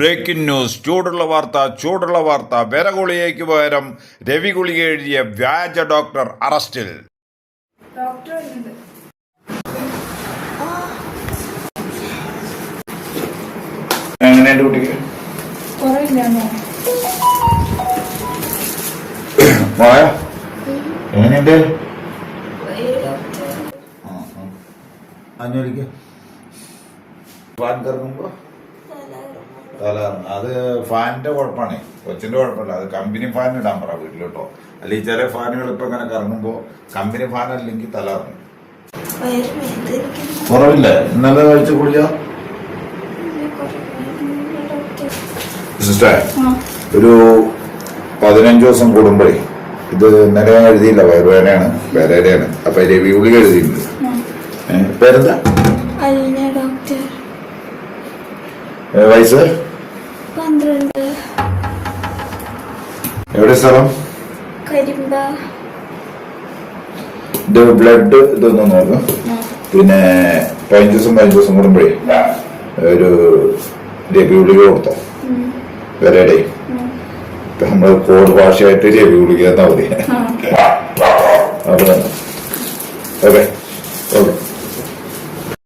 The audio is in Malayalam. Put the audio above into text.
Breaking news. ചൂടുള്ള വാർത്ത. വിര ഗുളികയ്ക്ക് പകരം രവി ഗുളിക എഴുതിയ വ്യാജ ഡോക്ടർ അറസ്റ്റിൽ. എങ്ങനെയുണ്ട് കുട്ടിക്ക്? എങ്ങനെയുണ്ട്? അഞ്ഞൂരിക്ക് ഫാൻ കറങ്ങുമ്പോ അത് ഫാനിന്റെ കുഴപ്പമാണ്, കൊച്ചിന്റെ കുഴപ്പമില്ല. അത് കമ്പനി ഫാൻ ഇടാൻ പറ വീട്ടിലോട്ടോ. അല്ലെങ്കിൽ ചില ഫാനുകൾ ഇപ്പൊ ഇങ്ങനെ കറങ്ങുമ്പോ കമ്പനി ഫാൻ അല്ലെങ്കിൽ തല ഇറങ്ങും. കുറവില്ല? ഇന്നലെ കഴിച്ച കുളിച്ച സിസ്റ്റർ ഒരു 15 ദിവസം കൂടുമ്പോഴേ ഇത് ഇന്നലെ എഴുതിയില്ല, വയറുവേദനയാണ്. അപ്പൊ രവി ഗുളിക എഴുതിയിട്ടുണ്ട്. പേരെന്താ? വയസ്സ് 12. എവിടെ സ്ഥലം? ഇത് ബ്ലഡ് ഇതൊന്നും നോക്കാം. പിന്നെ 15 ദിവസം കൂടുമ്പോഴേ ഒരു രവി ഗുളിക കൊടുത്തോ. വരടെ നമ്മള് കോഡ് ഭാഷയായിട്ട് രവി ഗുളിക എന്നാ മതി. അപ്പൊ ഓക്കെ.